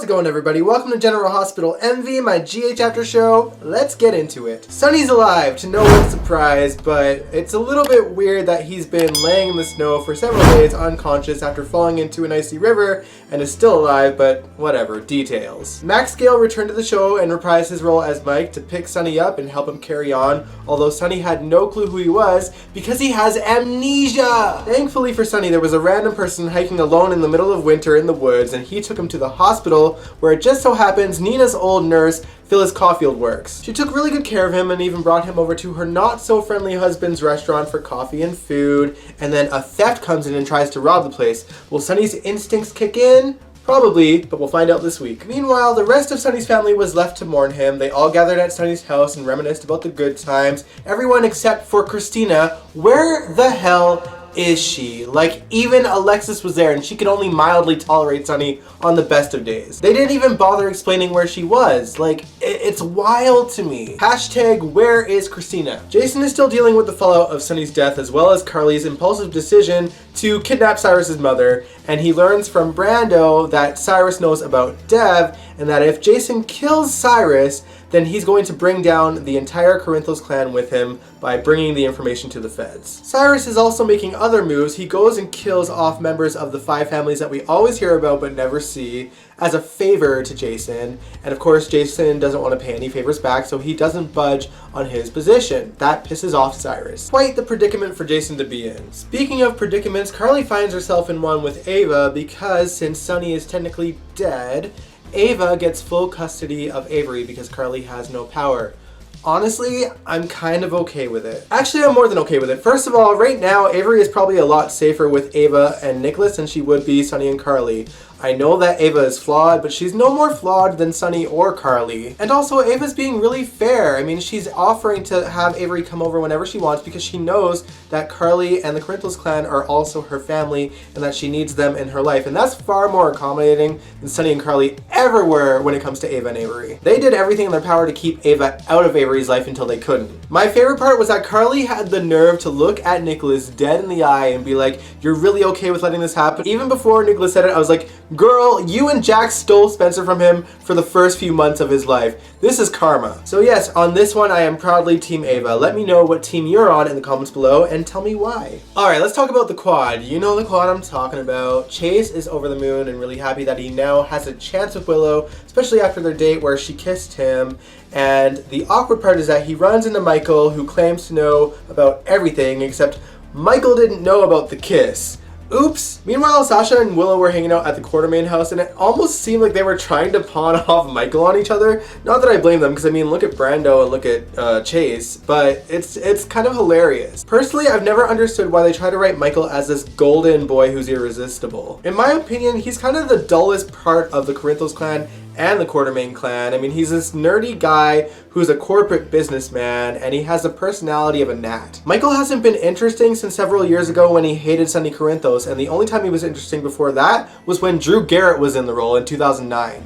How's it going, everybody? Welcome to General Hospital MV, my GH after show. Let's get into it. Sonny's alive, to no one's surprise, but it's a little bit weird that he's been laying in the snow for several days unconscious after falling into an icy river and is still alive, but whatever, details. Max Gale returned to the show and reprised his role as Mike to pick Sonny up and help him carry on, although Sonny had no clue who he was because he has amnesia! Thankfully for Sonny, there was a random person hiking alone in the middle of winter in the woods, and he took him to the hospital where it just so happens Nina's old nurse, Phyllis Caulfield, works. She took really good care of him and even brought him over to her not-so-friendly husband's restaurant for coffee and food, and then a theft comes in and tries to rob the place. Will Sonny's instincts kick in? Probably, but we'll find out this week. Meanwhile, the rest of Sonny's family was left to mourn him. They all gathered at Sonny's house and reminisced about the good times. Everyone except for Christina. Where the hell is she? Like, even Alexis was there and she could only mildly tolerate Sonny on the best of days. They didn't even bother explaining where she was. Like, it's wild to me. Hashtag where is Christina? Jason is still dealing with the fallout of Sonny's death as well as Carly's impulsive decision to kidnap Cyrus's mother, and he learns from Brando that Cyrus knows about Dev and that if Jason kills Cyrus, then he's going to bring down the entire Corinthos clan with him by bringing the information to the feds. Cyrus is also making other moves. He goes and kills off members of the 5 families that we always hear about but never see as a favor to Jason. And of course, Jason doesn't want to pay any favors back, so he doesn't budge on his position. That pisses off Cyrus. Quite the predicament for Jason to be in. Speaking of predicaments, Carly finds herself in one with Ava because since Sonny is technically dead, Ava gets full custody of Avery because Carly has no power. Honestly, I'm kind of okay with it. Actually, I'm more than okay with it. First of all, right now, Avery is probably a lot safer with Ava and Nicholas than she would be Sonny and Carly. I know that Ava is flawed, but she's no more flawed than Sonny or Carly. And also, Ava's being really fair. I mean, she's offering to have Avery come over whenever she wants because she knows that Carly and the Corinthos clan are also her family and that she needs them in her life. And that's far more accommodating than Sonny and Carly ever were when it comes to Ava and Avery. They did everything in their power to keep Ava out of Avery's life until they couldn't. My favorite part was that Carly had the nerve to look at Nicholas dead in the eye and be like, "You're really okay with letting this happen?" Even before Nicholas said it, I was like, "Girl, you and Jack stole Spencer from him for the first few months of his life. This is karma." So yes, on this one I am proudly Team Ava. Let me know what team you're on in the comments below and tell me why. Alright, let's talk about the quad. You know the quad I'm talking about. Chase is over the moon and really happy that he now has a chance with Willow, especially after their date where she kissed him. And the awkward part is that he runs into Michael, who claims to know about everything, except Michael didn't know about the kiss. Oops. Meanwhile, Sasha and Willow were hanging out at the Quartermain house, and it almost seemed like they were trying to pawn off Michael on each other. Not that I blame them, because I mean, look at Brando and look at Chase, but it's kind of hilarious. Personally, I've never understood why they try to write Michael as this golden boy who's irresistible. In my opinion, he's kind of the dullest part of the Corinthos clan and the Quartermain clan. I mean, he's this nerdy guy who's a corporate businessman, and he has the personality of a gnat. Michael hasn't been interesting since several years ago when he hated Sonny Corinthos, and the only time he was interesting before that was when Drew Garrett was in the role in 2009.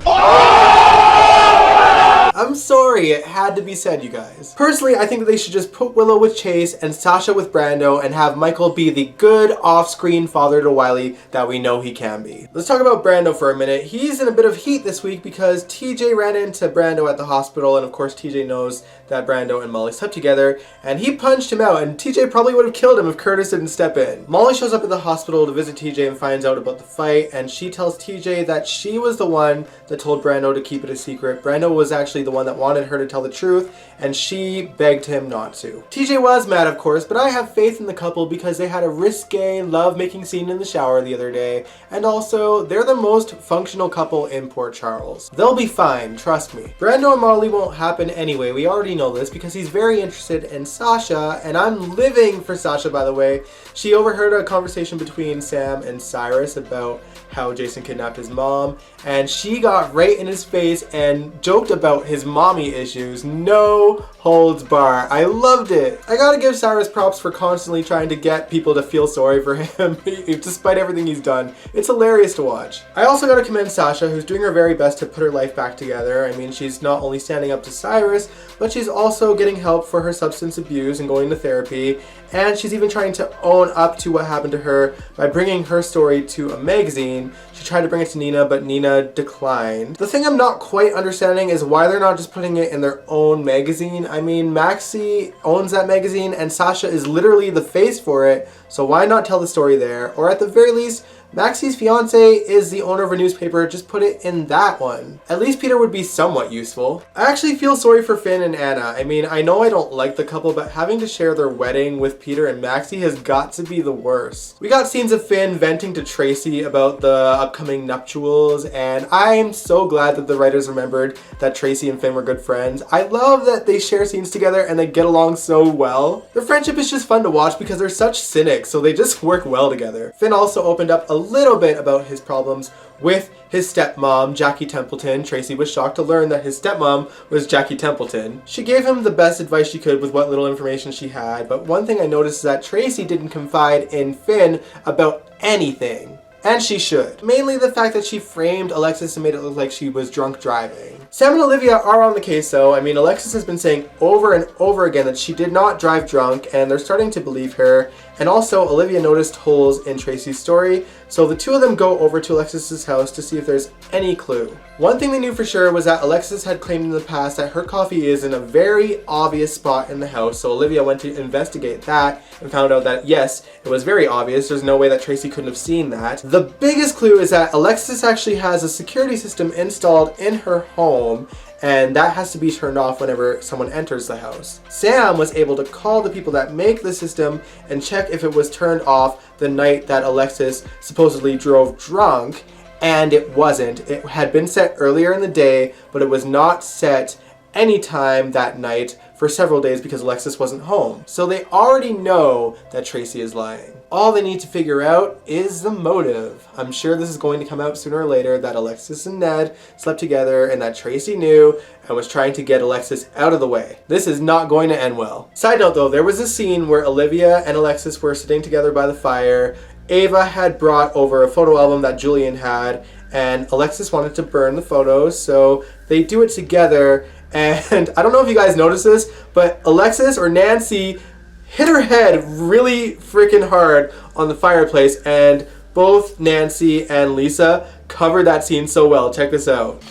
I'm sorry, it had to be said, you guys. Personally, I think that they should just put Willow with Chase and Sasha with Brando and have Michael be the good off-screen father to Wiley that we know he can be. Let's talk about Brando for a minute. He's in a bit of heat this week because TJ ran into Brando at the hospital, and of course TJ knows that Brando and Molly slept together, and he punched him out, and TJ probably would have killed him if Curtis didn't step in. Molly shows up at the hospital to visit TJ and finds out about the fight, and she tells TJ that she was the one that told Brando to keep it a secret. Brando was actually the one that wanted her to tell the truth, and she begged him not to. TJ was mad, of course, but I have faith in the couple because they had a risque love-making scene in the shower the other day, and also, they're the most functional couple in Port Charles. They'll be fine, trust me. Brando and Molly won't happen anyway. We already know this because he's very interested in Sasha, and I'm living for Sasha, by the way. She overheard a conversation between Sam and Cyrus about how Jason kidnapped his mom, and she got right in his face and joked about his mommy issues. No holds bar. I loved it. I gotta give Cyrus props for constantly trying to get people to feel sorry for him despite everything he's done. It's hilarious to watch. I also gotta commend Sasha, who's doing her very best to put her life back together. I mean, she's not only standing up to Cyrus, but she's also getting help for her substance abuse and going to therapy, and she's even trying to own up to what happened to her by bringing her story to a magazine magazine. She tried to bring it to Nina, but Nina declined. The thing I'm not quite understanding is why they're not just putting it in their own magazine. I mean, Maxie owns that magazine and Sasha is literally the face for it, so why not tell the story there? Or at the very least, Maxie's fiance is the owner of a newspaper, just put it in that one. At least Peter would be somewhat useful. I actually feel sorry for Finn and Anna. I mean, I know I don't like the couple, but having to share their wedding with Peter and Maxie has got to be the worst. We got scenes of Finn venting to Tracy about the upcoming nuptials, and I'm so glad that the writers remembered that Tracy and Finn were good friends. I love that they share scenes together and they get along so well. Their friendship is just fun to watch because they're such cynics, so they just work well together. Finn also opened up a little bit about his problems with his stepmom, Jackie Templeton. Tracy was shocked to learn that his stepmom was Jackie Templeton. She gave him the best advice she could with what little information she had, but one thing I noticed is that Tracy didn't confide in Finn about anything. And she should. Mainly the fact that she framed Alexis and made it look like she was drunk driving. Sam and Olivia are on the case though. I mean, Alexis has been saying over and over again that she did not drive drunk, and they're starting to believe her. And also, Olivia noticed holes in Tracy's story, so the two of them go over to Alexis's house to see if there's any clue. One thing they knew for sure was that Alexis had claimed in the past that her coffee is in a very obvious spot in the house, so Olivia went to investigate that and found out that yes, it was very obvious. There's no way that Tracy couldn't have seen that. The biggest clue is that Alexis actually has a security system installed in her home, and that has to be turned off whenever someone enters the house. Sam was able to call the people that make the system and check if it was turned off the night that Alexis supposedly drove drunk, and it wasn't. It had been set earlier in the day, but it was not set any time that night for several days because Alexis wasn't home. So they already know that Tracy is lying. All they need to figure out is the motive. I'm sure this is going to come out sooner or later that Alexis and Ned slept together and that Tracy knew and was trying to get Alexis out of the way. This is not going to end well. Side note though, there was a scene where Olivia and Alexis were sitting together by the fire. Ava had brought over a photo album that Julian had, and Alexis wanted to burn the photos, so they do it together. And I don't know if you guys noticed this, but Alexis or Nancy hit her head really freaking hard on the fireplace, and both Nancy and Lisa covered that scene so well. Check this out.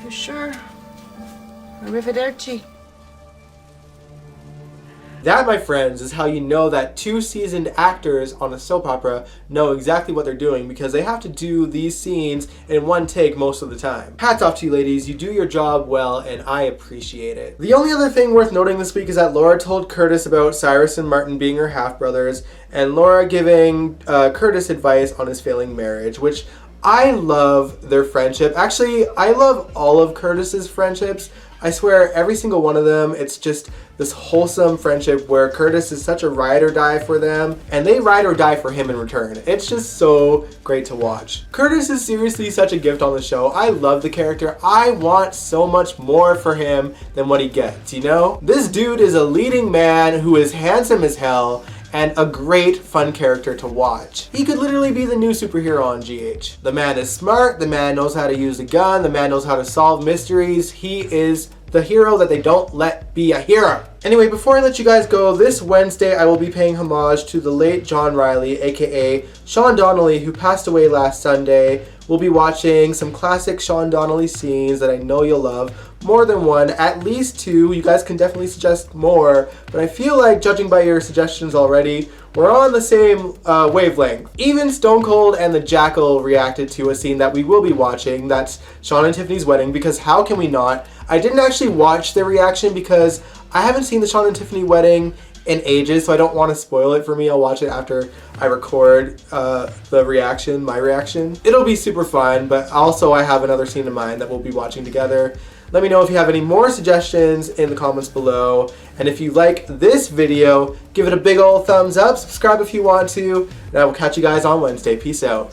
You sure? Arrivederci. That, my friends, is how you know that two seasoned actors on a soap opera know exactly what they're doing, because they have to do these scenes in one take most of the time. Hats off to you ladies, you do your job well and I appreciate it. The only other thing worth noting this week is that Laura told Curtis about Cyrus and Martin being her half-brothers, and Laura giving Curtis advice on his failing marriage, which I love their friendship. Actually, I love all of Curtis's friendships. I swear, every single one of them, it's just this wholesome friendship where Curtis is such a ride or die for them, and they ride or die for him in return. It's just so great to watch. Curtis is seriously such a gift on the show. I love the character. I want so much more for him than what he gets, you know? This dude is a leading man who is handsome as hell, and a great fun character to watch. He could literally be the new superhero on GH. The man is smart, the man knows how to use a gun, the man knows how to solve mysteries. He is the hero that they don't let be a hero. Anyway, before I let you guys go, this Wednesday I will be paying homage to the late John Riley, aka Sean Donnelly, who passed away last Sunday. We'll be watching some classic Sean Donnelly scenes that I know you'll love. More than one, at least two. You guys can definitely suggest more, but I feel like, judging by your suggestions already, we're on the same wavelength. Even Stone Cold and the Jackal reacted to a scene that we will be watching. That's Sean and Tiffany's wedding, because how can we not? I didn't actually watch their reaction because I haven't seen the Sean and Tiffany wedding in ages, so I don't want to spoil it for me. I'll watch it after I record the reaction, my reaction. It'll be super fun, but also I have another scene in mind that we'll be watching together. Let me know if you have any more suggestions in the comments below. And if you like this video, give it a big old thumbs up, subscribe if you want to, and I will catch you guys on Wednesday. Peace out.